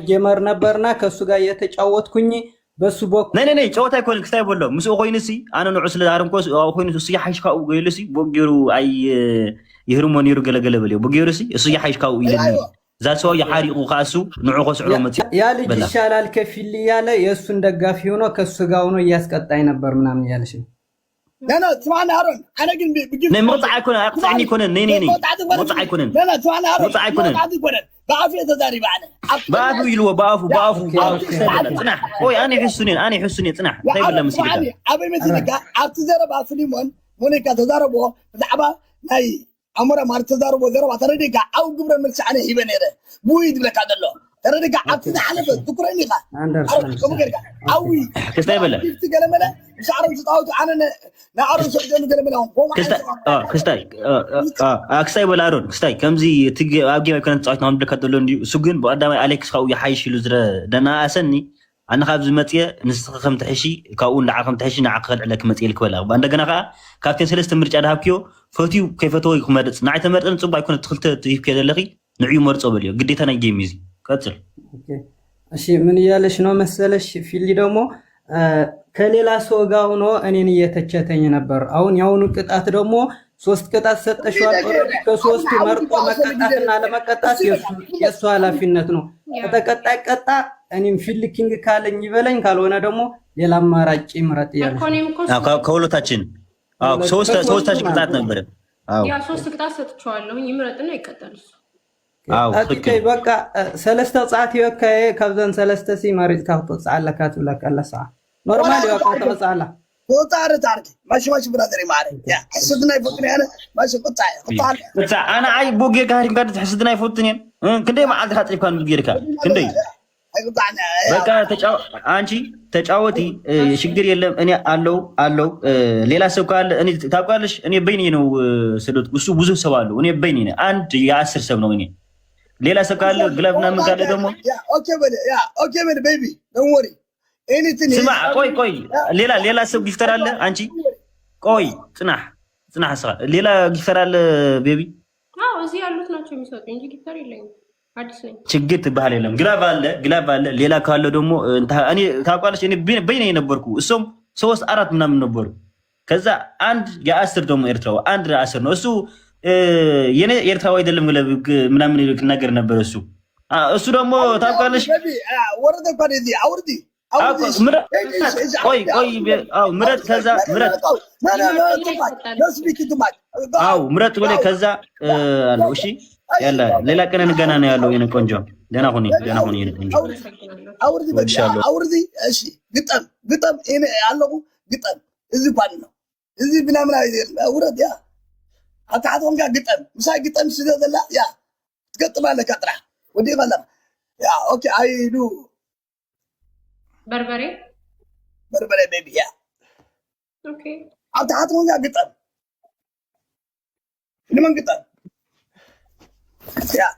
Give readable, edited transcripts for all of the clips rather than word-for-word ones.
ጀመር ነበርና ከሱ ጋር የተጫወትኩኝ በሱ ቦክ ነይ ጨዋታ ይኮን ክስታይ ቦሎ ምስኡ ኮይንሲ አነ ንዑ ስለ አረምኮ ኮይንሱ እሱ ያሓሽካው ገይሉሲ ቦጌሩ አይ ይህርሞን ይሩ ገለገለ በልዮ ቦጌሩሲ እሱ ያሓሽካው ይለኒ ዛሰው ያሓሪቁ ካሱ ንዑ ኮስዑ መት ያ ልጅ ይሻላል ከፊል ያለ የሱን ደጋፊ ሆኖ ከሱ ጋር ሆኖ ያስቀጣይ ነበር ምናምን ያለሽ لا سمعنا هارون انا قلت بجيب مقطع يكون اقطعني يكون ني مقطع يكون لا سمعنا هارون مقطع يكون بعافيه تداري معنا بعافو يلو بعافو صنع اوي انا يحسني صنع طيب ولا مسيك ابي مثلك اعتذر بافليمون مونيك تضربوا زعبا هاي امره ما تضربوا ضربه ترديك او قبر من سعنه يبنيره بويد لك هذا الله ترديك اعتذر على تكرني قال اوي كيف يبلا تقلمنا مش عارف تطاوت انا نعرف سجن قلمنا كستاي اكساي بلارون كستاي كمزي تجي ابجي ما كنت صايت نعمل لك دلو ندي سجن بقدام اليكس خاو يحيش يلزره دنا اسني انا خابز متيه نستخدم تحشي كاون لعقم تحشي نعقد عليك متيه الكولا باندغنا كا كابتن سلسته مرجع دهبكيو فوتيو كيفتو يكمدص نعي تمرطن صبا يكون تخلت تيف كدلخي نعيو مرصو بليو غديتنا جيميزي قتل እሺ ምን ያለሽ ነው መሰለሽ ፊሊ ደግሞ ከሌላ ሰው ጋር ሆኖ እኔን እየተቸተኝ ነበር አሁን ያውኑ ቅጣት ደግሞ 3 ቅጣት ሰጠሽዋል ከ3ቱ መርጦ መቀጣትና ለመቀጣት የሱ ኃላፊነት ነው ከተቀጣይ ቀጣ እኔም ፊልኪንግ ካለኝ ይበለኝ ካልሆነ ደግሞ ሌላ አማራጭ ይምረጥ ያለሽ ከሁለታችን ሶስታችን ቅጣት ነበር ያ 3 ቅጣት ሰጥቻለሁ ይምረጥና ይቀጣል أوكي بقى ثلاثة ساعات يوكي كابزن ثلاثة سي مريض كهطو ساعة كاتب لك الله ساعة نورمالي وقتها ساعة هو تعرف ماشي برادري معري يا حسدنا يفوتني انا ماشي قطع انا عاي بوغي كهرين قاعد حسدنا يفوتني كندي ما عاد خاطري كان بيرك كندي بقى አንቺ ተጫወቲ ችግር የለም እኔ አለው ሌላ ሰው ካለ እኔ ታውቃለሽ እኔ በይኔ ነው ስሉት እሱ ብዙ ሰው አለው እኔ በይኔ ነው አንድ የ10 ሰው ነው እኔ ሌላ ሰው ካለ ግላብና ምን ካለ ደግሞ ኦኬ በል ቤቢ ዶንት ወሪ ኤኒቲንግ ስማ ቆይ ሌላ ሰው ጊፍተር አለ አንቺ ቆይ ጽናህ ስራ ሌላ ጊፍተር አለ ቤቢ አዎ እዚህ ያሉት ናቸው የሚሰጡኝ እንጂ ጊፍተር የለኝም አዲስ ነኝ ችግር ትባል የለም ግላብ አለ ሌላ ካለ ደግሞ እኔ ታውቃለሽ እኔ በይኔ ነበርኩ እሱም 3-4 ምናምን ነበሩ ከዛ አንድ የ10 ደግሞ ኤርትራው አንድ 10 ነው እሱ የኔ ኤርትራው አይደለም ምናምን ነገር ነበር እሱ ደግሞ ታውቃለሽ ወረደ ፓዲዚ አውርዲ ምረጥ ከዛ ምረጥ ምረጥ ወለ ከዛ አለው እሺ ያላ ሌላ ቀን እንገና ነው ያለው የኔ ቆንጆ ደህና ሁኚ የኔ ቆንጆ አውርዲ እሺ ግጠም እኔ ያለው ግጠም እዚህ ባል ነው እዚህ ብናምን አይደል አውርዲ ያ አታቶን ጋር ግጠም ምሳይ ግጠም ስለዘላ ያ ትገጥማለህ ከጥራ ወዲ ባላ ያ ኦኬ አይዱ በርበሬ ቤቢ ያ ኦኬ አታቶን ጋር ግጠም ለምን ግጠም يا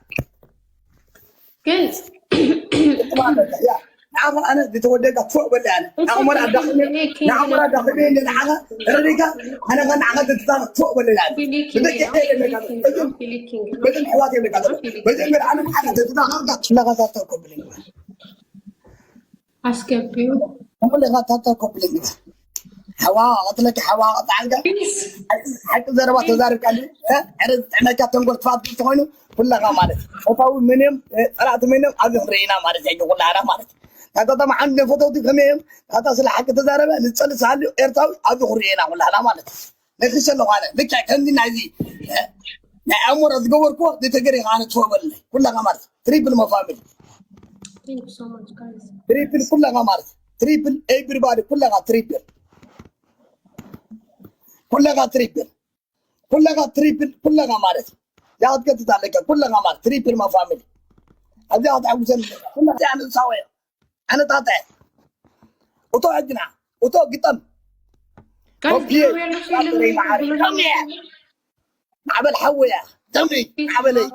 كنت يا نعم انا بتوديك فوق ولا انا عمر داخلين الحاجه ريكا انا كان عقد تطلع فوق ولا لا بدل حواتي بدل انا حاجه تطلع لا غلطه كوبلينج اسكبيو هم اللي غلطه كوبلينج حواء قلت حواء تعالى حتى ضربات تزارب قال عرض انا كاتنقول تفاضل تهونوا كلها مالت وطاو منهم طلعت منهم ابي فرينا مالت يجي كلها انا مالت هذا طبعا عندنا فوتو كميم هذا صلح حق تزارب نتصلص على ايرتاو ابي فرينا ولا انا مالت ليش لو انا لك كان عايزين يا عمر تقوركو دي تجري انا تفوبل كلها مالت تريبل مفامل ثانك سو ماتش جايز تريبل كلها مالت تريبل ايفريبادي كلها تريبل كلها مالت يا قد تتعلق كلها مالت تريبل ما فاميلي هذه عاوز كلها يعني سويه انا طاطع وتو عندنا وتو قطم عبل حويا دمي عبلي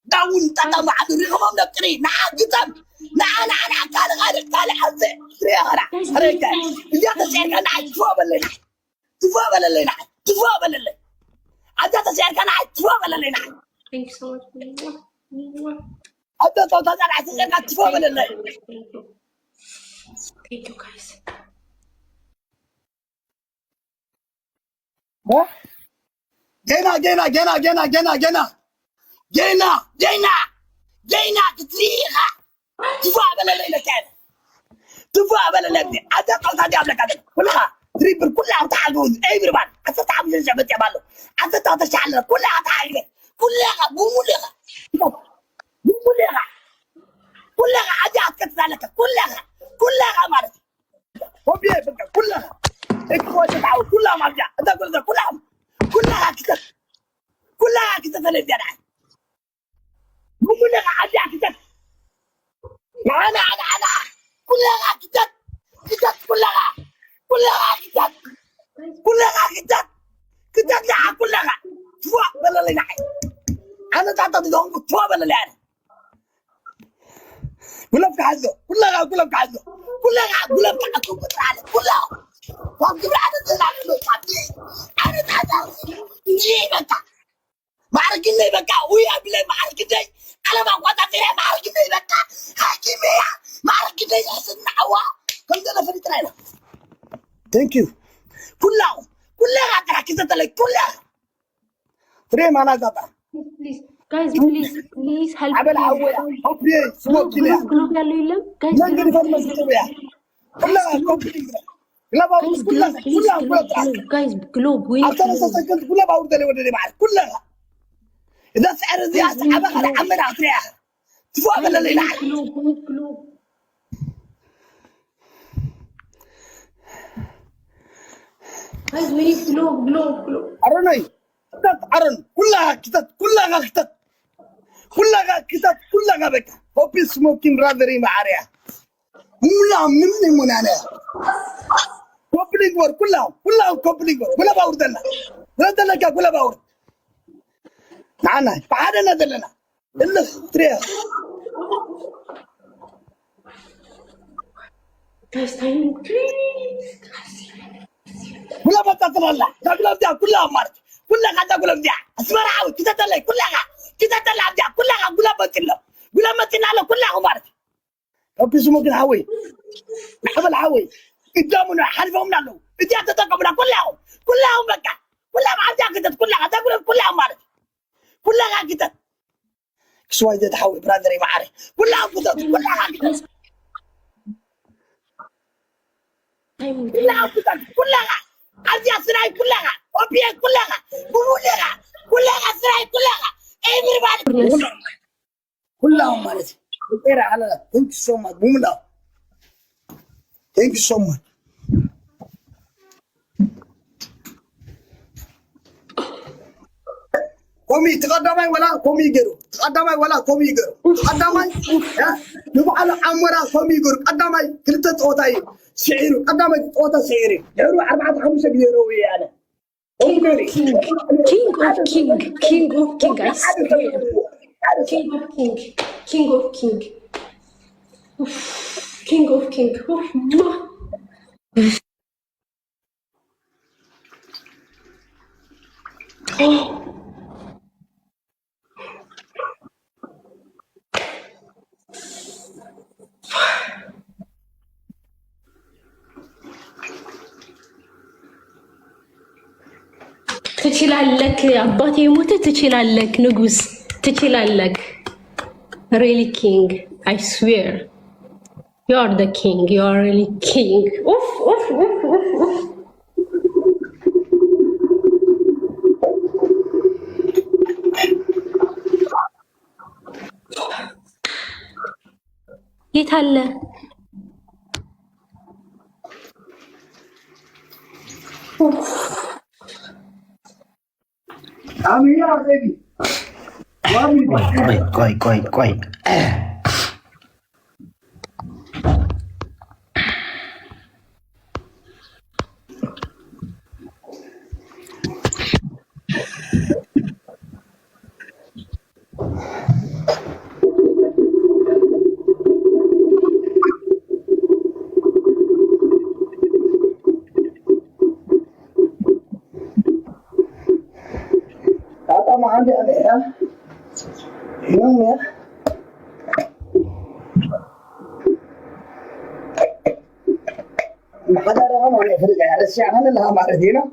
داون تاتا ما عاد ريهم نكري قطم انا قال قال حزه يا غرا هريك يا تسير انا تفوبل اللي عدت تسير كان تفوبل اللي Thank you so much. أنت توصل على أساس إنك تفهم ولا لا؟ Thank you guys. جينا تتريخة تفهم ولا لا كان تفهم ولا لا؟ أنت توصل على أساس كلها تريبر كلها تعالوا أي بربان أنت تعمل زي ما تعمله أنت توصل على كلها تعالوا كلها بمولها كلها عادي كذلك كلها مرض وبيبقى كلها اخوات تعاون كلها مرجع انت قلت كلها كذا تلفزيون مو كلها عادي كذا انا كلها كذا كلها كلها توا ولا لا انا تعطي دون توا ولا لا كلها بحزه كلها بحزه كلها بتاعكم بتعالى كلها واجب على انا تعال جيبك ما عارف اني بقى ويا بلا ما عارف كده انا ما قطع فيها ما عارف اني بقى حكيميه ما عارف كده يحسن عوا كنت انا في الترايل ثانك يو كلها تركيزات لك كلها فريم انا قطع Please, guys, please help me. عمل عوّل حبي سموك كده Globe يالله يلم. Guys, ما نقدر نفهم المسؤولية كلها كومبليت كلها guys, globe, please, globe. Guys, globe, wait. عشان اساسا كنت كلها باورد اللي ودني معك كلها اذا سعر زي عمل عطريها تفهم ولا لا Globe. Guys, we need globe. ارني ارن كلها كلها بك هوبي سموكين برادري معايا مولا من انا كوبلينج ور كلها كوبلينج ور كلها باورد لنا كلها باورد معنا بعدنا دلنا الا تريها Guys, timing, please. كلها بتطلع كلها كلها مرت كلها قاعده كلها اسمع عاود كده تطلع كلها كلها بتطلع كلها مرت اوكي سموكين هاوي حبل هاوي قدامنا حلفهم له انت تتقبل كلهم بقى كلها عادي كده كلها مرت كلها كده شوي ده تحوي برادري معاري كلها كده كلها عادي اسراي كلها اوبي كلها اسراي كلها everybody كلهم مرت غير على ثانك سو ماتش بوملا ثانك سو ماتش كومي تقدمي ولا كومي يجرو تقدمي نبغى عمرا كومي يجرو قدمي كنت توتاي شعيرو قدمي توتا شعيري يرو 4 5 يورو يعني King of king, I swear. King of king. Oof, king of king. Oof. Oh. ትችላለክ አባቴ ሞተ ትችላለክ ንጉስ ትችላለክ really king I swear you are the king you are really king oof የታለ I'm here, baby. ቆይ Tata mahal dia ada ya. Minum ya. محضرها ما يفرق على الشيء أنا لها معرفينا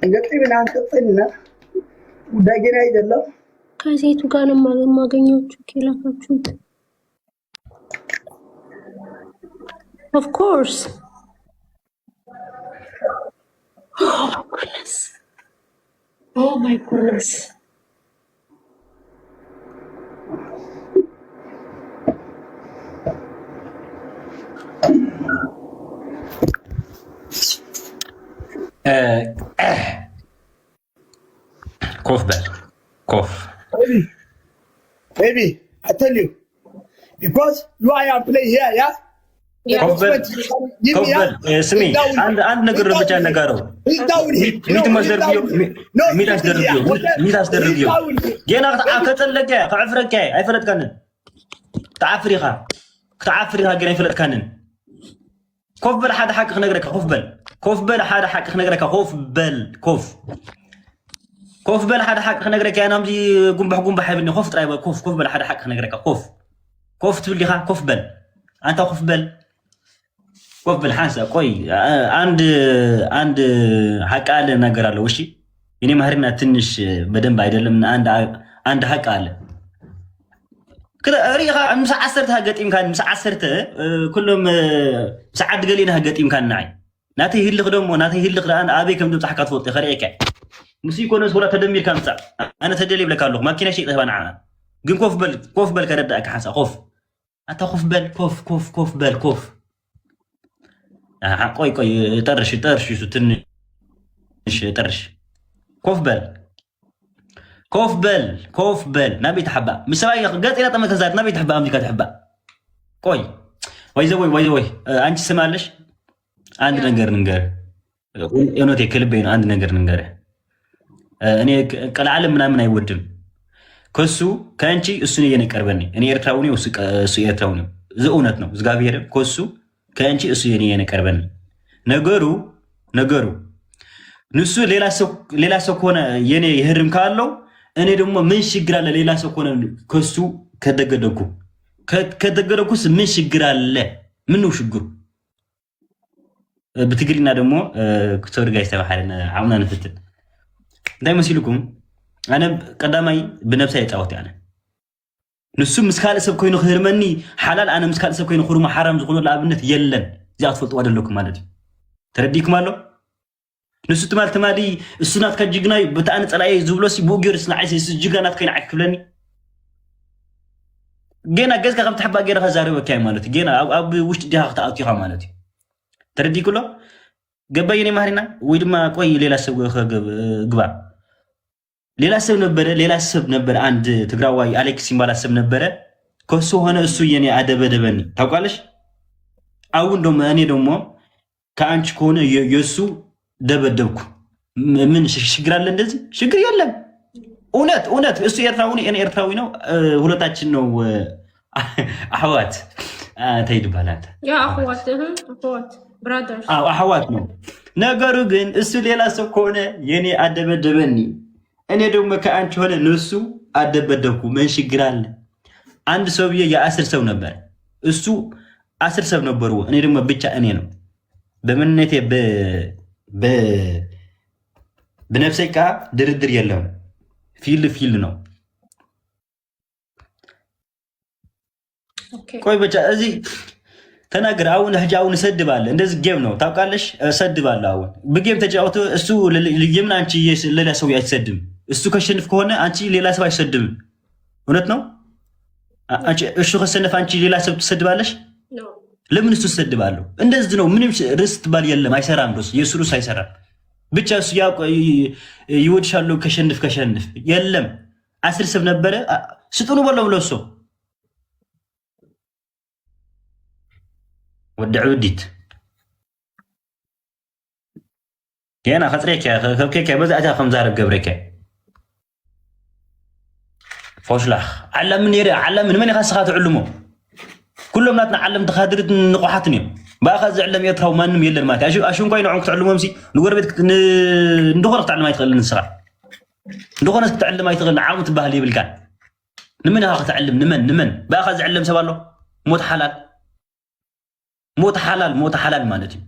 قلت من عن قطنا وداقنا يدلو كاسيتو كان ما غنيوچو كيلاكاچوت of course oh my goodness oh my goodness كوف بال كوف baby I tell you because you are play here yeah كوف بال سمي عند نقر بتاع نقارو ميت مصدر جينا كتلك كعفرك اي فلت كانن تعفريها جينا يفلت كانن كوف بل حدا حق نقرك كوف بل حدا حق نقرك كوف بل حدا حق نقرك انا امجي قنبح ابني خوف طراي كوف بل حدا حق نقرك كوف تبليها كوف بل انت كوف بل حاسه قوي عند حق አለ ነገር አለው እሺ እኔ ማህርና ትንሽ በደንብ አይደለም አንድ حق አለ كده ريخا مسا 10 هاغطيم كان مسا 10 كلهم ساعات قلينا هاغطيم كان ناي ناتي هيلخ دمو ناتي هيلخ دان ابي كم تمصح كتفوت خريكه مسي كونس ولا تدمير كامصا انا تدلي بلكالو ماكينه شي طبعا ግን كوف بل كرداك حاسه خوف انت خوف بل كوف بل كوف ቆይ ጠርሽ ትንሽ كوف بل نبي تحبا مسواي قط الى طمه كزات نبي تحبا امريكا تحبا ቆይ ወይ አንቺ ስማለሽ አንድ ነገር ንገር እውነቴ ከልቤ ነው አንድ ነገር ንገር እኔ ቀላዓለም ምናምን አይወድም ከሱ ከአንቺ እሱ ነው የነቀርበኝ እኔ ኤርትራው ነው እሱ ኤርትራው ነው እውነት ነው እግዚአብሔር ከሱ ከአንቺ እሱ የነቀርበኝ ነገሩ ንሱ ሌላ ሰው ሆነ የኔ ይህርም ካለው እኔ ደግሞ ምን ችግር አለ ሌላ ሰው ሆነ ከሱ ከደገደኩስ ምን ችግር አለ ምን ነው ችግሩ በትግሪና ደግሞ ክቶር ጋር ይተባሐልና አሁን አንፈትን እንዳይመስልኩም انا ቀዳማይ በነፍሳይ ጻውት ያነ ንሱ ምስካለ ሰብ ኮይኑ ክህርመኒ ሓላል انا ምስካለ ሰብ ኮይኑ ክሩማ حرام ዝኮኑ ለአብነት የለን እዚያ ትፈልጡ አይደለኩም ማለት ተረዲኩም አለው ንሱ ተማልተማዲ እሱናት ከጅግናይ በታን ጸላዬ ዝብሎሲ ቡጊርስ ናይስ ጅግናት ከይና አክፍለኒ ገና ገዝካ ከም ተحባ ገራ ከዛረበ ካይ ማለት ገና ኣብ ውሽጥ ዲሃ ተአቲኻ ማለት ተረዲኩሎ ገባየኔ ማህሪና ወይ ድማ ቆይ ሌላ ሰብ ግባ ሌላ ሰብ ነበር አንድ ትግራዋይ አሌክስ ሲምባላ ሰብ ነበር ከሱ ሆነ እሱ የኔ አደበደበኒ ታውቃለሽ አሁን ደሞ እኔ ደሞ ከአንቺ ከሆነ የሱ ደበደብኩ ምን ችግር አለ እንደዚህ ችግር የለም እውነት እሱ ኤርትራዊ እኔ ኤርትራዊ ነው ሁለታችን ነው አህዋት ተይድ ባላት ያ አህዋት ብራዘርስ አህዋት ነው ነገሩ ግን እሱ ሌላ ሰው ከሆነ የኔ አደበደበኒ እኔ ደግሞ ከአንቺ ሆነ ንሱ አደበደብኩ ምን ችግር አለ አንድ ሰው የ10 ሰው ነበር እሱ 10 ሰው ነበሩ እኔ ደግሞ ብቻ እኔ ነው በመነቴ በነፍሴ ቃ ድርድር የለም ፊል ነው ቆይ ብቻ እዚህ ተናገር አሁን ህጃውን ሰድባለ እንደዚህ ጌም ነው ታውቃለሽ ሰድባለ አሁን በጌም ተጫውቶ እሱ ለየምን አንቺ ለሌላ ሰው አይሰድም እሱ ከሸንፍ ከሆነ አንቺ ሌላ ሰው አይሰድም እውነት ነው አንቺ እሱ ከሰነፍ አንቺ ሌላ ሰው ትሰድባለሽ ለምን እሱ ሰድባለሁ እንደዚህ ነው ምንም ርስት ባል የለም አይሰራም ሩስ የሱሩስ አይሰራም ብቻ እሱ ይወድሻሉ ከሸንፍ የለም 10 ሰብ ነበረ ስጡኑ ብለውለሶ ወድዑዲት ገና خطريك ከብከከ በዛታ ከምዛረብ ገብረከ فوشلاخ علم من يخسخات علمو كلهم ناتنا علم تخادرت نقحتني باخذ علم يتراو مانم يلن مات اشون كاين عونك تعلمهم سي نغور بيت ندخل تعلم ما يتخل نسرا ندخل تعلم ما يتخل عاوت باهلي بالكان نمن اخذ تعلم نمن باخذ علم سبالو موت حلال مالتي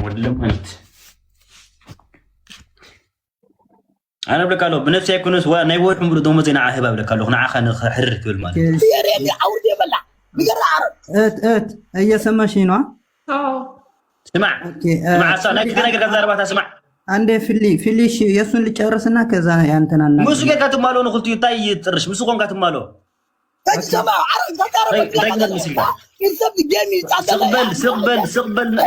ولا مالت انا بقول له بنفسي يكونس وانا يوحم بدو مزينا عهبه بقول له انا خان حرر كل مالت يا ريت عاود يبلع بقرا ات هي سماشي نو سمع مع صالح كده كده زربات اسمع አንዴ ፊሊሽ የሱን ልጨርስና ከዛ ያንተናና ሙሱ ጋር ማሎ ነው ሁሉ ይታይ ይጥርሽ ሙሱ ቆንጋ ተማሎ تسمع عرب تقرب يسب جيمي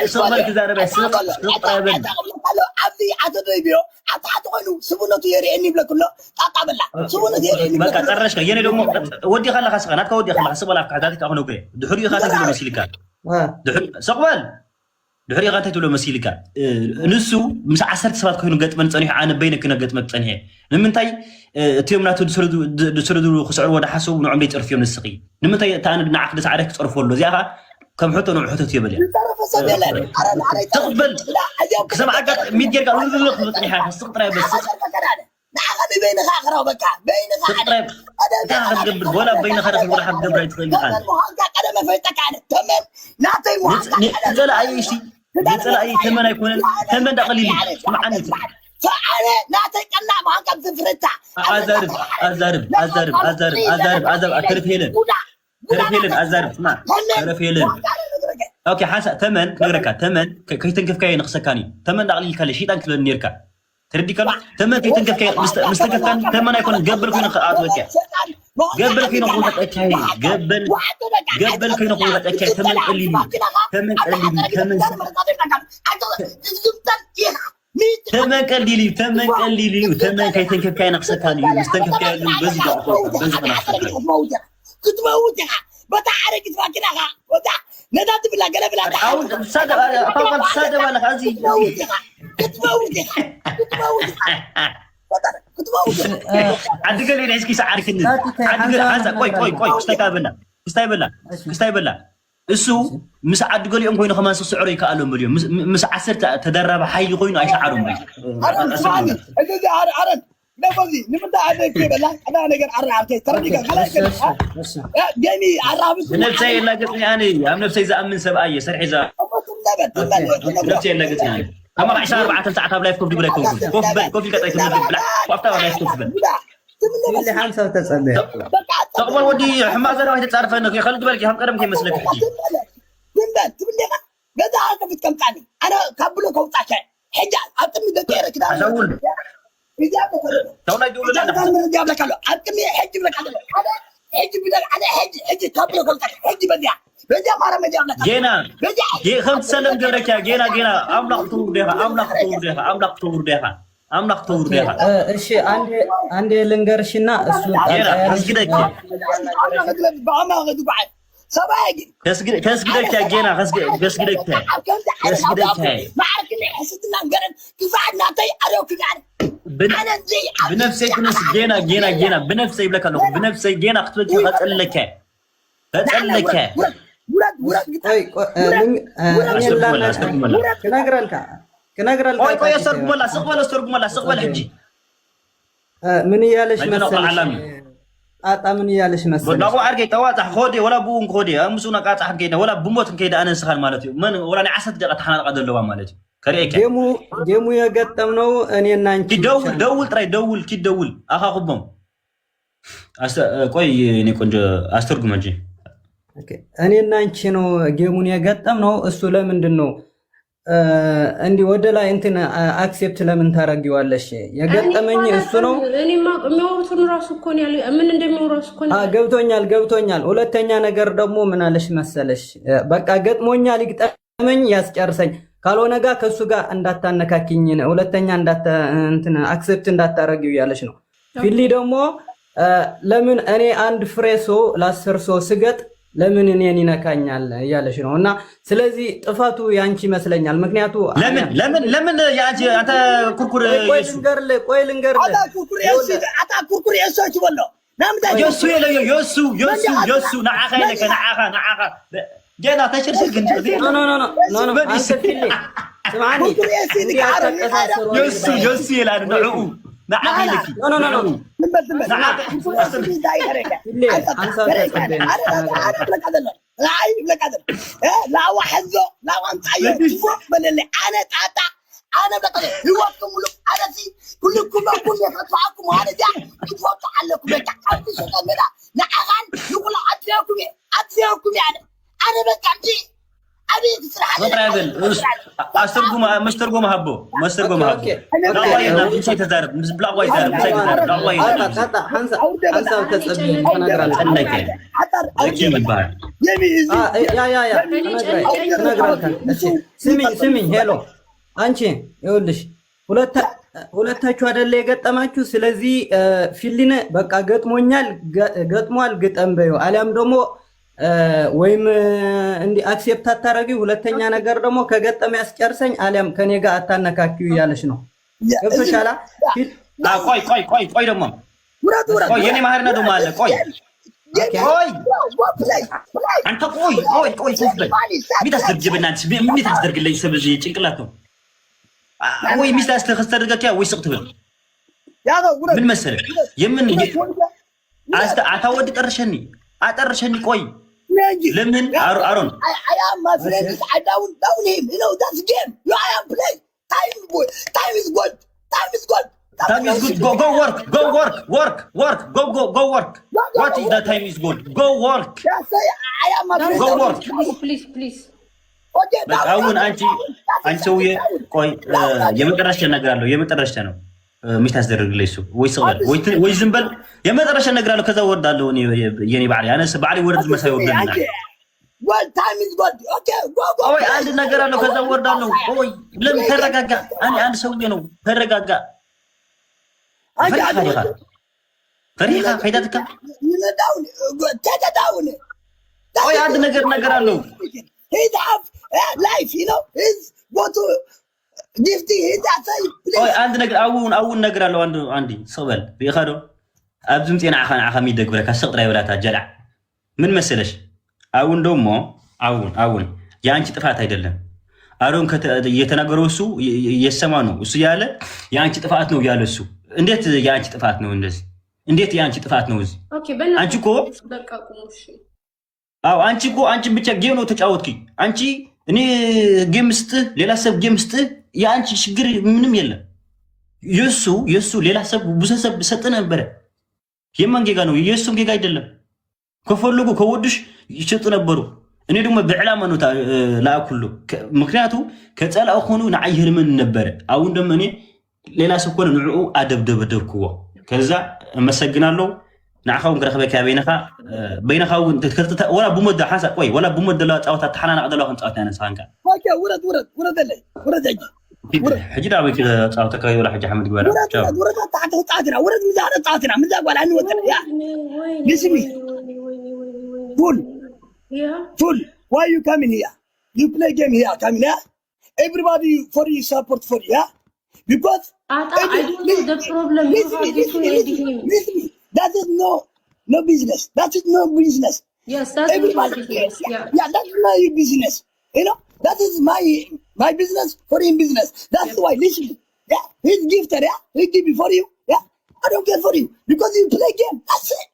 سقبل كذا ربع سقبل عبدي عتديبيو عتقولو سبونتو يريني بلا كله تقابل سبونتو يريني بقى طرش يني دمو ودي خلى خسخنا كودي خلى حسب ولا قعدتك اخنو كي دحري خاتك مسيلك دحري سقبل دحري خاتك له مسيلك نسو مس 10 سبات كانوا قطمن صنيح انا بينك كنا قطمن صنيح نمنتاي تيمناتو دسردو خسعر ودا حسب نوع عمليه طرفيهم نسقي نمنتاي تاند نعق دس عرك تصرفوا له زيها كم حطوا نوع حطت يبليا تقبل سمع قط 100 جرقه ولا صنيح السقطره بس نعم بين خاخره وبكا بين خاخره قبل ولا بين خاخره ولا حد قبل يتخيل حاجه قدم فيتك على تمام نعطي محقق لا اي شيء لا اي ثمن يكون ثمن قليل معني فأنا لا تكلم عن كم سفرتها أزارب أكرف هيلن أزارب اسمع أكرف هيلن أوكي حاسة ثمن نقرأك ثمن كي تنكف كاي نقصكاني ثمن دقليل كله شيء تنكف للنيركا تردي كم ثمن كي تنكف كاي مستكف كان ثمن يكون قبل كي نقاط وكا قبل كي نقول لك أكاي قبل كي نقول لك أكاي ثمن قليل ثمن قليل ثمن ثمن كي تنكف كاي نقصكاني مستكف كاي بس كنت موتها بتعرف كيف فاكرها وده ندات بلا قلب لا عاود صدق طبعا صدق ولا هذه كنت موتها عندك اللي يعيش كيس عارف الناس عندك هذا كوي استايبلا السو مس عاد قال يوم كوينو خمس سعر يكالو مليون مس 10 تدرب حي كوينو ايشعروا مي عرن نفذي نمدا عليك كده لا انا نقدر عرفتي ترى خلاص جاني عرابس نفسي لا قلتني انا ام نفسي اذا امن سبايه سرحي ذا نفسي لا قلتني اما 10 4 ساعات لايف كوف دبل كوف قطعت من بلا وقتها لايف كوف اللي 5 تصدق تقبل ودي حمازه راح تتصرف انك خلد بالك هم قدم كي مسلك تبلي بدا كيف تكمتاني انا قبله كوطاك حجه اعطني دقيقه كده اقول تونا يقولوا لنا انا جاب لك اعطني حج لك على حج قبله كوطاك حج بدي مره ما جاب لك جينا جي 5 سلم قبلك يا جينا املق طور ديها እሺ አንዴ ልንገርሽና እሱ አስግደክ ከስግደክ ጌና ከስግደክ بنفسي كنس جينا بنفسي يبلك له بنفسي جينا قتلك خطلك كنقرأ كوي استرق حجي من يالش مثلا من يالش مثلا والله أرجع تواضع خودي ولا بون خودي أمسونا قاطع حقينا ولا بموت كيدا أنا سخال مالتي من ولا عسد دقة حنا قدر لوا مالتي كريك جيمو يقطمنو اني نانتي دول كي دول اخا خبم ቆይ እኔ ቆንጆ አስተርጉም እንጂ ኦኬ እኔ እናንቺ ነው ጌሙን ያጋጠምነው እሱ ለምንድን ነው እንዲ ወደ ላይ እንትን አክሴፕት ለምን ታረጊዋለሽ የገጠመኝ እሱ ነው እኔ ማውሩቱን ራሱ እኮ ነው ያለው ምን እንደሚወራሱ እኮ ነው ገብቶኛል ሁለተኛ ነገር ደግሞ ምን አለሽ መሰለሽ በቃ ገጥሞኛል ይግጠመኝ ያስጨርሰኝ ካልሆነ ጋር ከሱ ጋር እንዳታነካኪኝ ሁለተኛ እንትን አክሴፕት እንዳታረጊው ያለሽ ነው ፊሊ ደግሞ ለምን እኔ አንድ ፍሬሶ ለ10 ሰው ስገጥ ለምን እኔን ይነካኛል ያለሽ ነውና ስለዚህ ጥፋቱ ያንቺ ይመስለኛል ምክንያቱ ለምን ያንቺ አንተ ኩርኩር ቆይ ልንገር አታ ኩርኩር የሰች ወሎ ናምዳ የሱ ነዓኻ جينا تشرسل كنت ኖ አንተፊሊ ስማኒ يوسي لا نعو نعقلك من لا وحزو لا وانطعيو فوق بللي انا تاتا انا بقى هوكم انا في كلكم اقول يطلعكم هذا ده يفوت عليكم تعبت شغل ملا نعغان يقول اتفيكم يعني انا بقى عندي ابي تصرح وتراجل مش ترجمه هبو لا وايد مش تزارب بلا وايد لا وايد حنسا تسبين انك اكيد بالبار يا ስሚ ሄሎ አንቺ ይኸውልሽ ሁለታችሁ አይደለ የገጠማችሁ ስለዚህ ፊሊነ በቃ ገጥሟል ግጠም በይው አሊያም ደግሞ ወይም እንዲ አክሴፕት አታረጊ ሁለተኛ ነገር ደግሞ ከገጠመ ያስጨርሰኝ አሊያም ከኔ ጋር አታነካኪው ያለሽ ነው ገብቶሻላ ቆይ ደግሞ ቆይ የኔ ማህርና ደግሞ አለ ቆይ አንተ ቆይ ሚታስደርግብና ሚታስደርግልኝ ሰብዚ ጭንቅላት ነው ወይ ሚታስተርገከ ወይ ስቅትብል ምን መሰለ የምን አታወድ አጠርሸኒ ቆይ ለምን አሮን I am my friend I down him you know that's game you I am play time is good Time is good. Go work. What is the time is good? Go work. Yes, I am a Go work. Please. Okay, አሁን አንቺ ሰውዬ ቆይ የመጨረሻ ነገር አለው የመጨረሻ ነው ምታስደርግልኝ እሱ ወይ ዝም በል የመጨረሻ ነገር አለው ከዛ ወርዳለሁ እኔ የኔ ባሪ አነስ ባሪ ወርድ መሳይ ወርደና Well, time is good. Okay, go. ቆይ አንድ ነገር አለው ከዛ ወርዳለሁ ቆይ ለምን ተረጋጋ አንድ ሰውዬ ነው ተረጋጋ فريحة فايدتك take it down ቆይ አንድ ነገር አለው he'd have life you know he's go to gifting he'd have ቆይ አንድ ነገር አውን ነገር አለው አንዲ ሰበል ቢኻዶ አብዝም ጤና አኻሚ ደግብረካ ሰቅጥራ ይብላታ ጀላዕ ምን መሰለሽ አውን ደሞ አውን ያንቺ ጥፋት አይደለም አሮን የተናገረው እሱ የሰማ ነው እሱ ያለ ያንቺ ጥፋት ነው ያለ እሱ እንዴት ያንቺ ጥፋት ነው እንደዚህ እንዴት ያንቺ ጥፋት ነው እዚህ ኦኬ በእናትህ አንቺ እኮ በቃ ቁሙሽ አንቺ ብቻ ጌም ነው ተጫወትኪ አንቺ እኔ ጌም ስጥ ሌላ ሰብ ጌም ስጥ ያንቺ ችግር ምንም የለም የሱ ሌላ ሰብ ብዙሰብ ሰጠ ነበር የማን ጌጋ ነው የሱም ጌጋ አይደለም ከፈልጉ ከወድሽ ይሽጡ ነበሩ እኔ ደግሞ በዕላማ ነው ላኩሉ ምክንያቱ ከጸላው ሆኖ ናይህር ምን ነበር አሁን ደግሞ እኔ ሌላ ሰው ኮን ንዑ አደብደብኩዎ ከዛ መሰግናለሁ ናኻውን ግረኸበካ በይነኻ ወላ ብሞዳ ሓሳ ቆይ ወላ ብሞዳ ላ ጻውታ ተሓናና ቀደላው ጻውታ ያነሳንካ اوكي ورد حجي داوي كده ጻውታ ከይ ወላ حجي احمد ግበራ ورد تحت ጻውትና ورد مزار ጻውትና من ذا قال عنه وطن يا لسمي full why you coming here you play game here coming here everybody for you support for you yeah because I don't know the problem you have between him. Listen, that is no business. That is no business. Yes, that's everybody business. Yeah, that's my business. You know, that is my business for him business. That's why, listen, yeah, he's gifted, yeah, he give it for you, yeah. I don't care for you because you play game. That's it.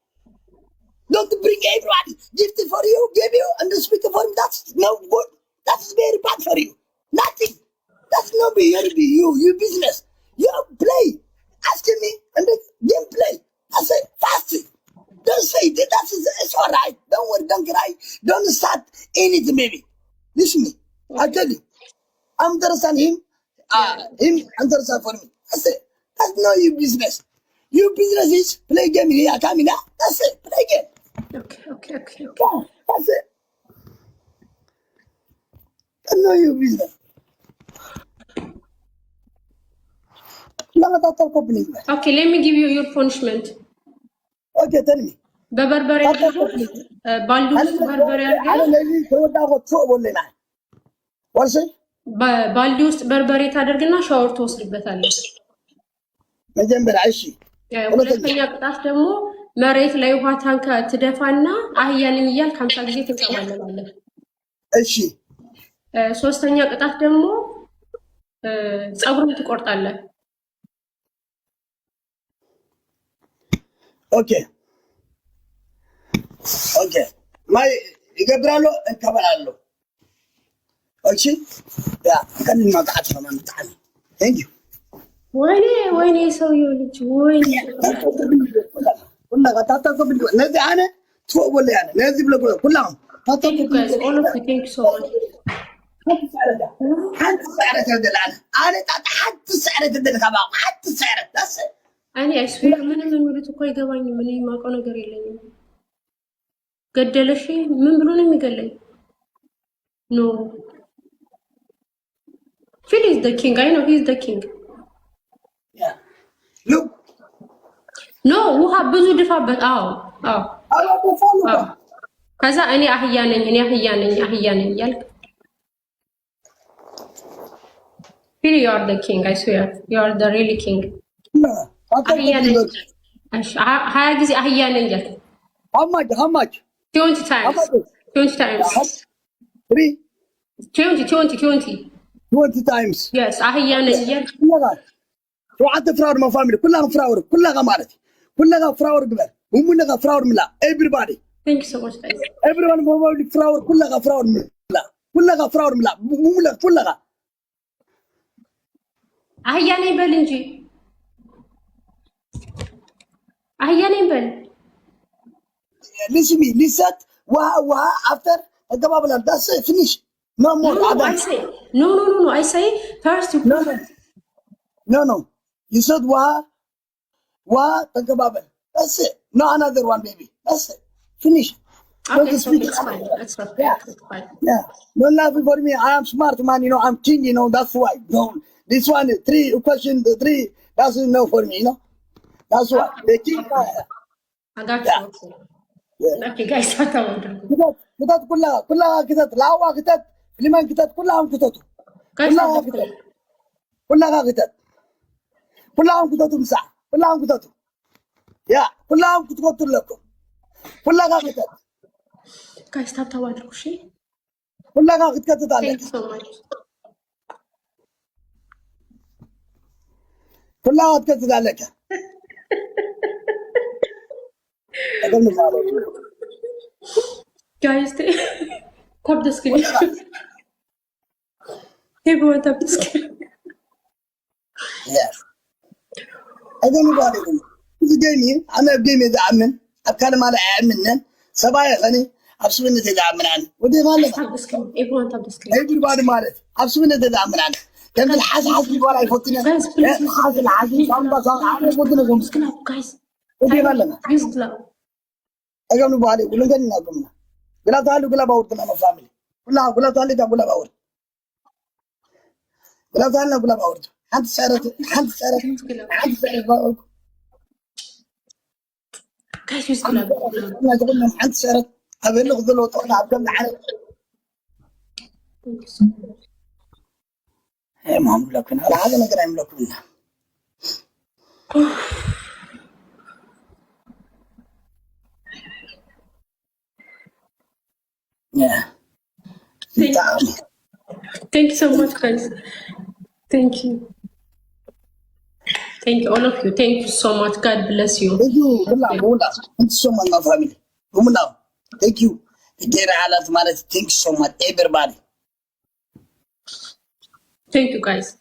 Don't bring everybody gifted for you, give you, and the speaker for him. That's no good. That's very bad for you. Nothing. That's not you business. You play. Asking me and the game play. I say fast. Don't say that. It's all right. Don't worry. Don't cry. Don't start anything, baby. Listen me. I tell you. I'm understand him. Him understand for me. I say that's not your business. Your business is play game here. Come in here. That's it. Play game. Okay. That's it. That's not your business. Okay, let me give you your punishment. Okay, tell me. በበርበሬ ባልዲ ውስጥ በርበሬ ባልዲ ውስጥ በርበሬ ታደርግና ሻወር ትወስድበታለህ። መጀመሪያ እሺ። ሁለተኛ ቅጣት ደግሞ መሬት ላይ ውሃ ታንካ ትደፋና አህያልኝ እያልክ 50 ጊዜ ትንከባለላለህ። እሺ። ሶስተኛ ቅጣት ደግሞ ፀጉርን ትቆርጣለህ። اوكي ما يقبرالو انكبرالو اوكي يا كان ما قعدت ما متعلم ثانك يو ويني سويو لك ويني كلها غطاتا قبل نادي انا تفوق ولا يعني نادي بلا كلهم Thank you guys, all of you, thank you so much. حتى سعرة الدلال انا حتى سعرة الدلال حتى سعرة بس እኔ አይስዌር ምንም የሚሉት እኮ አይገባኝም። ምን የማውቀው ነገር የለኝም። ገደለሽ ምን ብሎ ነው የሚገለኝ? ኖ ፊል ኢዝ ዘ ኪንግ አይ ኖ ሂ ኢዝ ዘ ኪንግ ሉክ ኖ ውሃ ብዙ ድፋበት። አዎ ከዛ እኔ አህያ ነኝ እያልክ ፊል ዩ አር ዘ ኪንግ አይ ስዌር ዩ አር ዘ ሪሊ ኪንግ አህያ ነኝ ሀያ ጊዜ አህያ ነኝ እያልክ how much 20 times 20 times yes አህያ ነኝ እያልክ وعد فراور ما فاميلي كلها مالتي كلها فراور قبل هم لها فراور ملا everybody thank you so much guys everyone فاميلي فراور كلها فراور ملا هم لها كلها አህያ ነኝ በል እንጂ አህያ ነኝ በል listen me listen wow after agababla that's it finish no more I say no I say first you no you said wa agababla that's it no another one baby that's it finish okay so it's fine that's okay fine yeah no love for me I am smart man you know I'm king you know that's why no this one is 3 question 3 doesn't know for me you know that's why the king I got you okay guys كتات كلها كتات لاوا كتات لمن كتات كلهم كتاتو كلها كتاتو مساح كلهم كتاتو يا كلهم كتاتو لكم كلها كتات guys تابعوا ادركوا شيء كلها كتات عليك thank you so much كلها كتات عليك guys tap the screen everyone tap the screen yes I don't know about it إذا جايني أنا بجيمي دعمن أتكلم على عمنا سبايا غني أبسمنا تدعمن عنه ودي غالي tap the screen everyone tap the screen everybody مالت أبسمنا تدعمن عنه كم الحاس ولا يفوتنا الحاس العزيز أنا بصار عارف يفوتنا قوم guys ودي غالي use glove أجمل بالي ولا جننا قمنا بلا تعالوا بلا باورتنا ما فاميلي بلا تعالوا ده بلا باور بلا تعالوا بلا باورت حد سعرت باور guys use glove ما تقولنا حد سعرت أبي ناخذ له طلع عبد عارف thank you so much إيه ما هم لكن على هذا نقدر نملكنا yeah thank you so much guys thank you all of you thank you so much God bless you thank you Mula thank you so much my family Mula thank you get على ثمانية thank you so much everybody thank you guys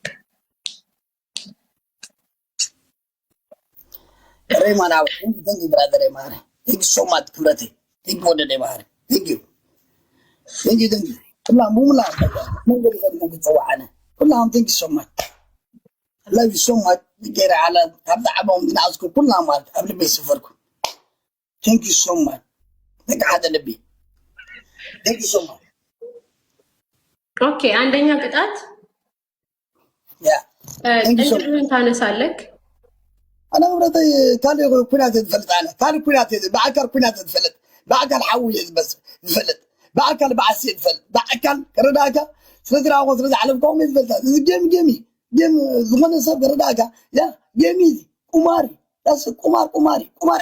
Rayman thank you brother Rayman thank you so much كبرتي thank you brother Rayman thank you كلهم مو ملاحظ مو قادر يتوعنا كلهم thank you so much I love you so much بقير على هبدا عبهم من عزكم كلهم مالت قبل ما يسفركم thank you so much لك هذا نبي thank you so much okay አንደኛ ቅጣት እንትን ታነሳለክ انا مرتي كان كنات تفلت انا كان كنات بعكر كنات تفلت بعكر حوي بس تفلت بعكل بعسي يتفل بعكل كرداكا سنترا هو سنترا على قوم يتفل جيم زمان سب كرداكا يا جيمي قماري بس قمار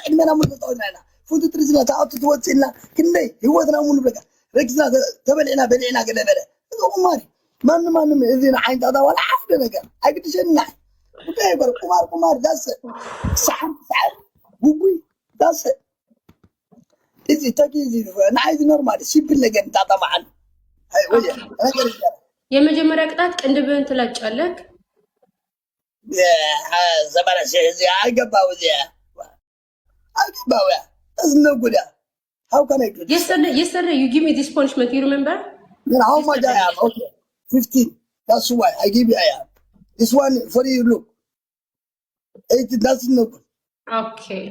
عندنا من بتوعنا فوت تريزنا تعطي توصلنا كني هو تنا من بقى ركزنا تبلعنا بلعنا كده بلا قماري ما إذا عين هذا ولا حاجة بقى أكيد شننا وده قمار ده سحر بوبي ده that's it. Easy, take easy. Nice, normal. Simple again. Tata man. Hey, oye. የመጀመሪያ ቅጣት ቅንድብህን ትላጫለህ። ዘመነ አይገባው አይገባው that's no good. How can I do this? Yesterday you give me this punishment, you remember? How much I am? Okay, 15. That's why I give you I am. This one for you, look. 8, that's no good. Okay.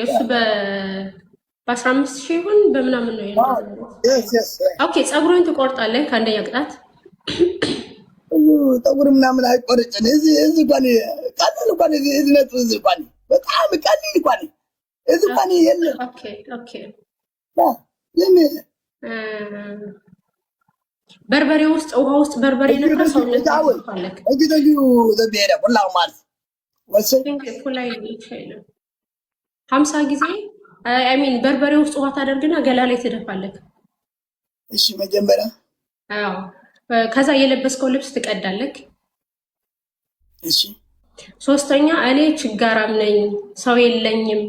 እሱ በ15,000 ይሁን በምናምን ነው ያለው? Yes. Okay, ጸጉሩን ትቆርጣለህ ከአንደኛ ቅጣት። ጠጉር ምናምን አይቆርጭም። እዚህ እንኳን ቀላል እንኳን እዚህ ነጥብ እዚህ እንኳን በጣም ቀላል እንኳን እዚህ እንኳን የለም። ኦኬ ለምን በርበሬ ውስጥ ውሃ ውስጥ በርበሬ ነካ ሰውነት ታውቃለህ። እግደዩ ዘቤረ ሁላው ማለት ወሰኝ ኩላይ ይችላል 50 ጊዜ አይ ሚን በርበሬ ውስጥ ውሃ ታደርግና ገላ ላይ ትደፋለህ። እሺ መጀመሪያ አዎ ከዛ የለበስከው ልብስ ትቀዳለህ። እሺ ሶስተኛ እኔ ችጋራም ነኝ ሰው የለኝም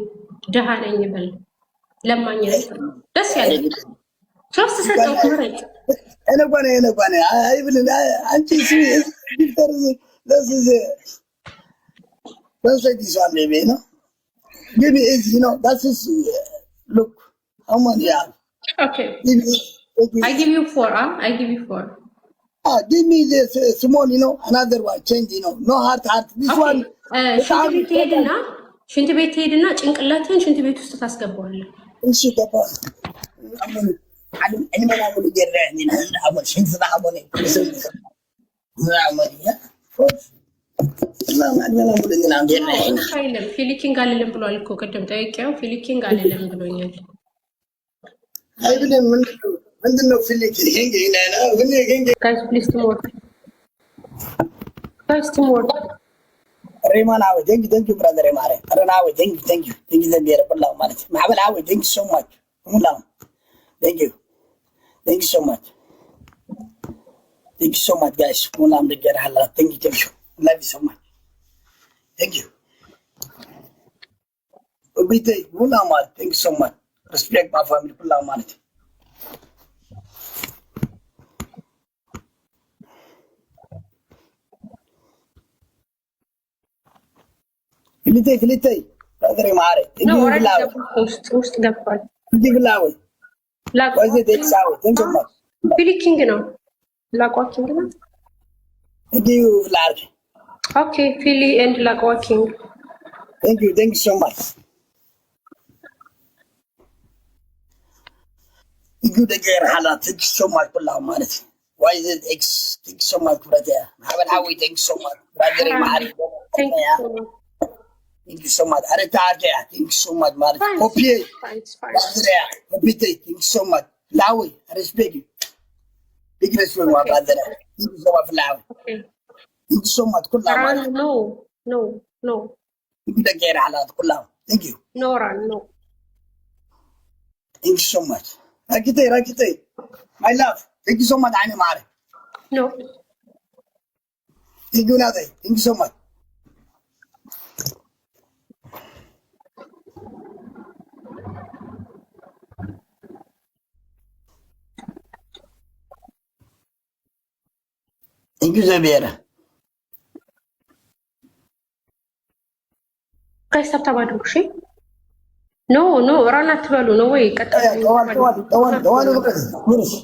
ደሃ ነኝ በል ለማኝ ነኝ ደስ ያለኝ ሶስት ሰጠው ምረጥ እኔ ጓኔ አይብልን አንቺ ዲክተር ለዚህ this one maybe no give me is that is look how many you have. Okay, I give you 4. I give you 4. Give me this small, another one, change, no heart. This one. ሽንት ቤት ሄድና ጭንቅላትን ሽንት ቤት ውስጥ ታስገባዋለህ። እሺ ገባ እኔ ማናምን ይገርም እና አሁን ሽንት ታቦኔ ፊሊኪንግ አልልም ብሏል እኮ ቅድም ጠይቄው ፊሊኪንግ አልልም ብሎኛል። አይብለም ምንድነው ፊሊኪንግ ይላል guys please to more Remana, thank you, brother Remare. Ranawe, thank you. Thank you, the beer, Malik. Mabalawe, thank you so much. Thank you. Thank you so much. Thank you so much, guys. Mulam the Gerhala. Thank you. Love you so much. Thank you. Ubite, Mulam, thank you so much. Respect my family, Mulam Malik. Filite, brother Mare. No, post ገባል ዲግላው ወይዘ ደሳው thank you much. ፊሊኪንግ ነው ላቋኪንግ ነው ዲዩ ላርክ Okay, Philly and ላቋኪንግ thank you so much. You the girl hala thank you so much ብላው ማለት why is it x thank you so much brother haven't how we thank you so much brother Mare. Thank you. Thank you so much. Aritaarkaya, thank you so much, Mari. Kopie, Badrea, Kopite, thank you so much. Lawi, I respect you. Big respect, my brother. Thank you so much, Lawi. Okay. Thank you so much. Kulla, Mari. No. Thank you, the girl, Hala, Kulla. Thank you. No. Thank you so much. Rakite. My love. Thank you so much, Ani Mari. No. Thank you, Nade. Thank you so much. Thank you, Zabiera. Guys, stop talking about it. No, run at well, no way. Don't want.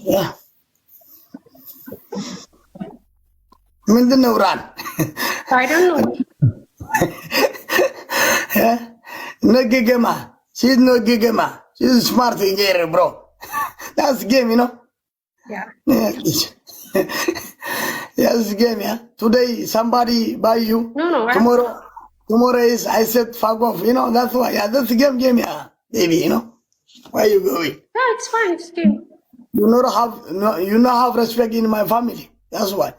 Yeah. When no run? I don't know. No gigama. She's no gigama. She's smart here, bro. That's the game, Yeah. Yes, game, yeah. Today somebody buy you. No. Tomorrow is I said fuck off. That's why. Yeah, that's the game, yeah, baby. Where you going? Yeah, it's fine. It's game. You know have respect in my family. That's why.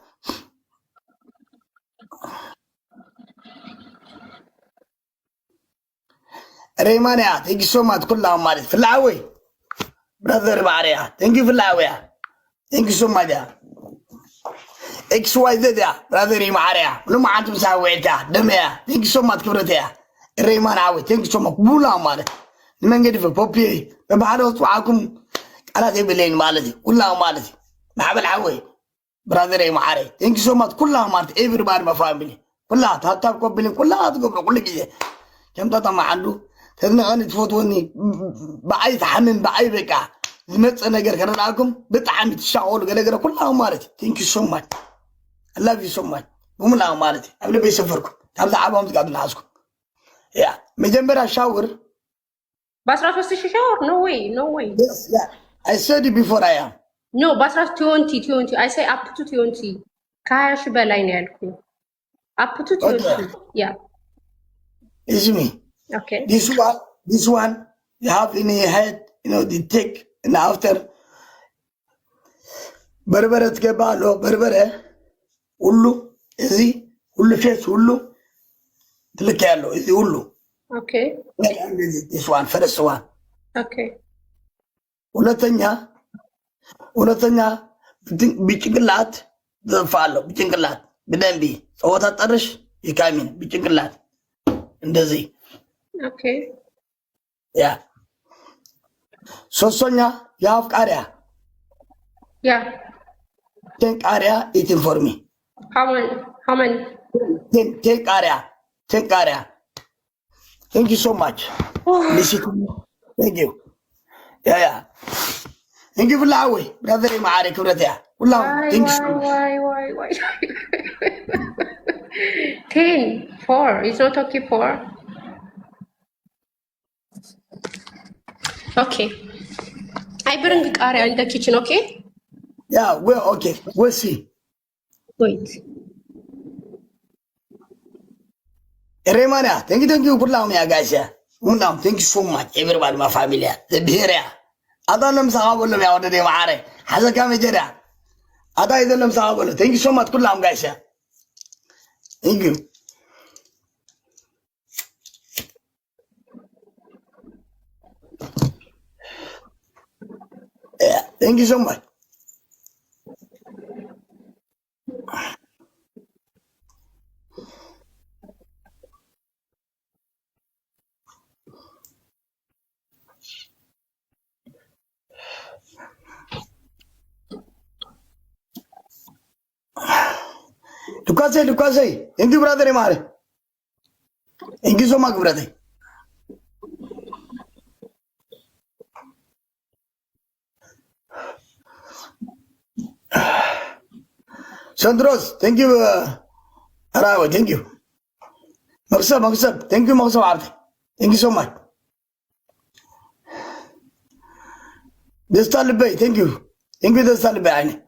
Raymania, thank you so much. Kulla Mari. Flawi. Brother Maria. Thank you, Flawi. Thank you so much. XYZ, brother Maria. No matter what I wait. Thank you so much, Kurata. Rayman, thank you so much. Bula Mari. نمنجد في بوبي ببعض وعاكم أنا تبلين مالتي كلها مالتي محبل حوي برادري معاري ثانك يو سو ماتش كلها مالتي everybody ما فاميلي كلها تهتاب قبلين كلها تقبل كل جزء كم تطمع عنده تدنا تفوتوني بعي تحمم بعي بكا زمت أنا جر كنا معكم بتعمل تشاور جر كلها مالتي ثانك يو سو ماتش I love you so much وملا مالتي قبل بيسافركم تبدأ عبهم تقابل ناسكم يا مجمبر شاور بس راح شاور no way yes yeah I said it before I am no بس راح 20 I say up to 20 كاش بلاين يالكم up to 20 yeah it's me okay this one you have in your head you know the tick and after بربرة تقبله بربرة قوله إذي قوله فيس قوله تلك يالله إذي قوله okay this one first one okay ونتنيا بيجنقلات ذفعله بيجنقلات بدنبي صوتها طرش يكامين بيجنقلات اندزي okay yeah سوسونيا you have area yeah take area eating for me how many take area thank you so much listen to me thank you yeah thank you for العوي brother معارك ورتيا والله thank you so much why 10 4 it's not okay 4 okay I bring the area in the kitchen okay yeah well okay we'll see wait Remania thank you for allowing me guys yeah thank you so much everybody my family the beer أضلهم صعب ولا يعود ده معاري حاجة كم يجرى أضل يضلهم صعب ولا thank you so much كلهم guys yeah thank you yeah thank you so much Dukasai. Thank you, brother. Thank you so much, brother. Sandros, thank you. Arawa, thank you. Maksab, thank you, Maksab. Thank you so much. Destal Bay, thank you. Thank you, Destal Bay.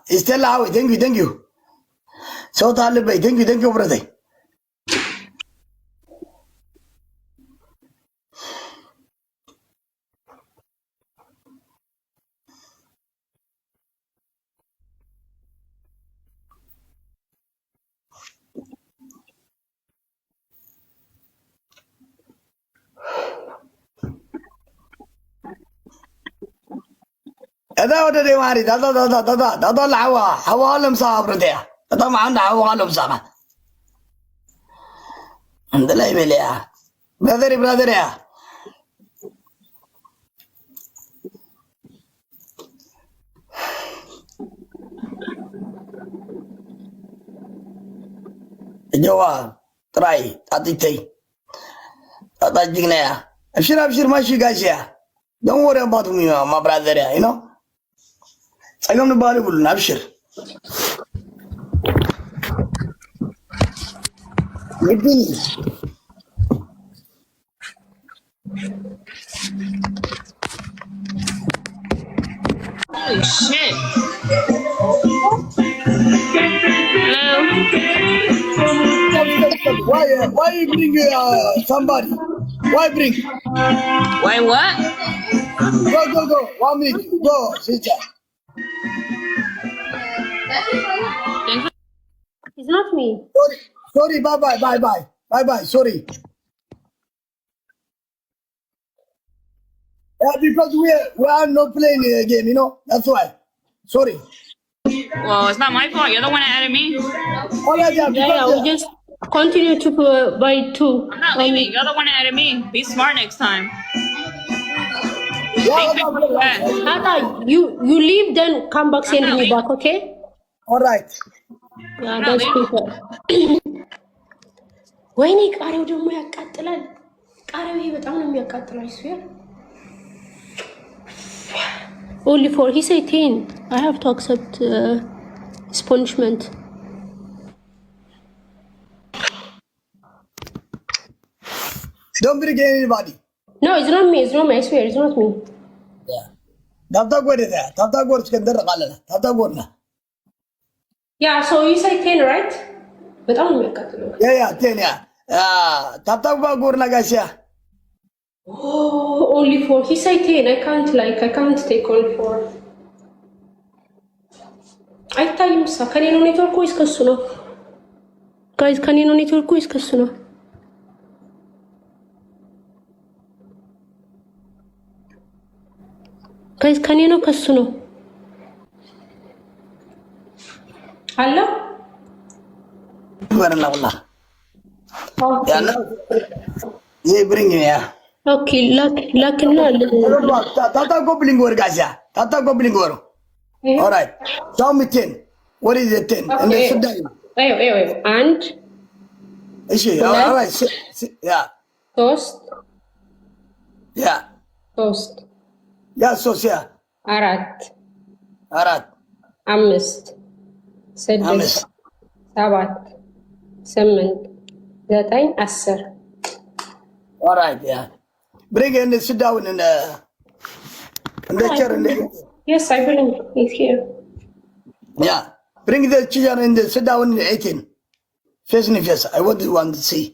Still how thank you. So Talib, thank you, brother. هذا وده دي ماري ده العوا حوالم صابر ده ده ما عنده حوالم صابر عند لا يبي يا برادر يا الجواب تراي تعطيتي تعطينا يا ابشر ماشي قاسيا don't worry about me my brother you know أيام نبالي كلنا أبشر يديني Holy shit. Hello? Why you bring somebody? Why bring? Why what? Go. 1 minute. Go, sister. It's not me. Sorry. Bye. Bye bye. Sorry. Yeah, because we are not playing a game, you know. That's why. Sorry. Well, it's not my fault. You're the one that added me. Oh yeah, yeah. Yeah, we just continue to by 2. I'm not leaving. You're the one that added me. Be smart next time. Tata, you leave, then come back, send me back, okay? All right. Yeah, that's people. ወይኔ ቃሪያው ደግሞ ያቃጥላል። ቃሪያው ይሄ በጣም ነው የሚያቃጥለው። I swear. Only for he said 10. I have to accept his punishment. Don't bring anybody. No, it's not me. It's not me. I swear, it's not me. Yeah. Tata go there. Tata go እስከንደር ቃለና ታታ ጎና Yeah, so you say 10, right? በጣም ነው የሚያቃጥለው። Yeah, 10 yeah. Tata go ጎርና ጋሲያ Oh, only 4. He said 10. I can't take only 4. አይታይም ሳ ከኔ ነው ኔትወርክ ወይስ ከሱ ነው? ጋይስ ከኔ ነው ኔትወርክ ወይስ ከሱ ነው? ጋይስ ከኔ ነው ከሱ ነው? አላ ወረላ ወላ ያና ይሄ bring yeah. Okay, lakna Tata gobbling or gasia. Tata gobbling or. All right. Tell me 10. What is the 10? Okay. And then sit down. Wait. And Is she? All right. Yeah. toast. Yeah. Toast. Yeah, so yeah. አራት አራት አምስት ስድስት ሰባት ስምንት ዘጠኝ 10 All right, yeah. Bring in the sit down in the chair. Yes, I believe it's here. Yeah. Bring the chair in the sit down in the 18. Face me face. I want to see.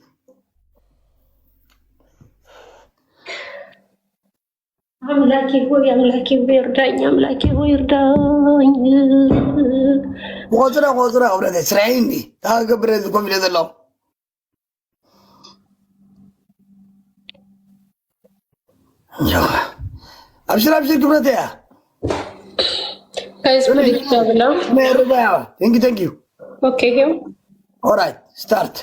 አምላኬ ሆይ እርዳኝ፣ አምላኬ ሆይ እርዳኝ። ወዝራ ወረደ ስራይኒ ታገብረ ዝቆም ይለዘለው አብሽር ክብረት ያ Guys, please travel. Thank you. Okay, here. All right, start.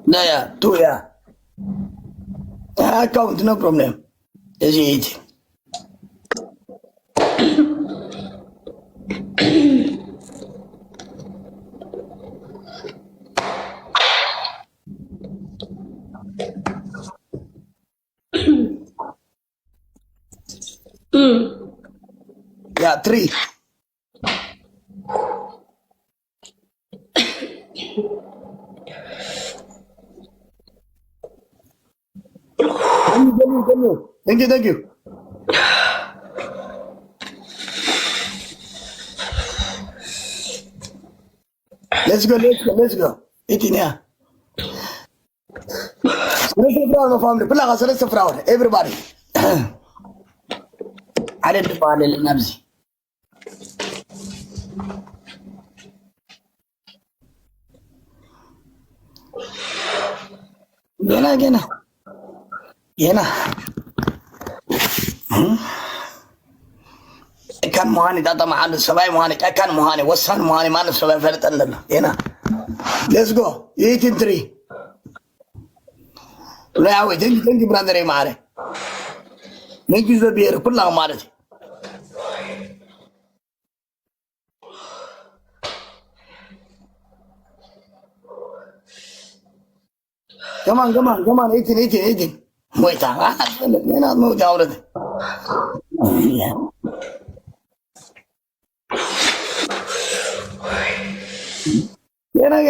Yeah, 2 yeah. I count, no problem. Is it? Yeah, 3. Thank you. Let's go. 18 yeah. Let's go. Everybody. عدد فعل النبزي جينا كان مهاني داتا معانا السباي مهاني كان مهاني وصان مهاني معانا السباي فرت عندنا هنا let's go 18-3 لا يا عوي تنجي براندري معاري نجي زبير كلها مارتي كمان 18 مويتا انا موت يا ولد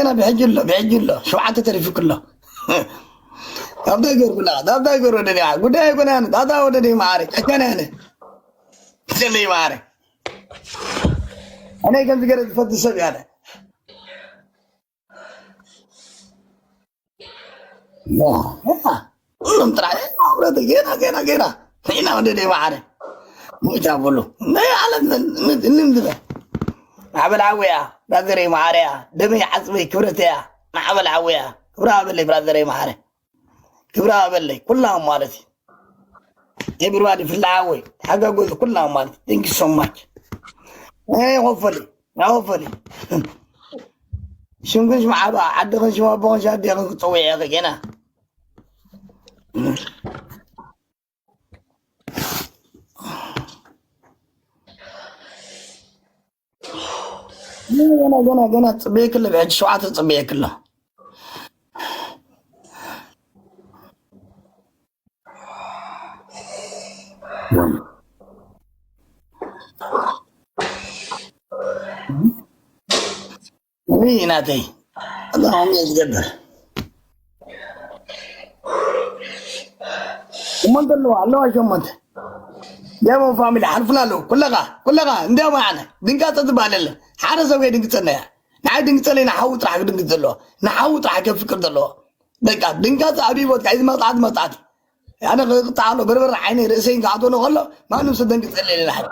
انا بحج له شو عاد تعرف كله ابدا يقول ودني قد يكون انا دادا ودني ماري كان انا اللي ماري انا كنت قاعد افضل سبي هذا كلهم طلع أولاد جينا هنا ودي معنا مو جابلو ما على نندبه عبل عويا برادري معاريا دمي عصبي كبرتيا مع عبل عويا كبرها باللي برادري معاري كبرها باللي كلهم مالتي everybody في العوي حاجة أقول كلهم مالتي thank you so much hopefully شو نقولش مع بعض عدنا شو بون شادي قوي يا أخي هنا أنا تصبيه كله بعد شوعات تصبيه كله ناتي اللهم يتقبل ومن الله شو منت يا مو فاميلي حرفنا له كلها نديو معنا دنقا تتبال له حارس وقي دنق تنيا نعي دنق تلي نحوط راح دنق تلو نحوط راح كيف فكر تلو دنقا تعبي وقت عايز ما طعت انا قطع له بربر عيني راسين قاعدون غلو ما نمس دنق تلي لحد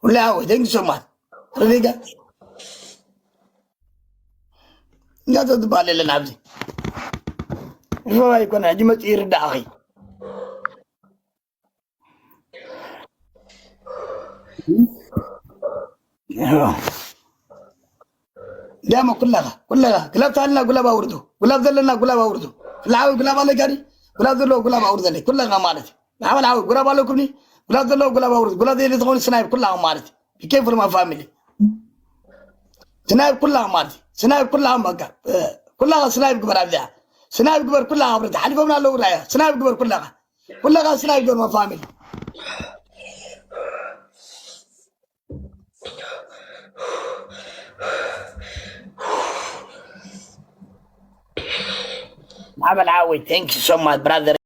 ولا هو دنق سمات رفيقه لا تتبال لنا عبدي شو يكون عجمت يرد اخي دائما كلها قلب تعالنا قلب أوردو قلب ذلنا قلب أوردو العاوي قلب الله جاري قلب ذلنا قلب أوردو لي كلها مالتي نعم العاوي قلب الله كوني قلب ذلنا قلب أوردو قلب ذي تقول سنايب كلها مالتي كيف ما فاميلي سنايب كلها مالتي سنايب كلها مكة كلها سنايب كبر عبدها سنايب كبر كلها أورد حلفوا من الله ورايا سنايب كبر كلها سنايب كبر ما فاميلي عمل عاوي ثانك يو سو ماتش براذر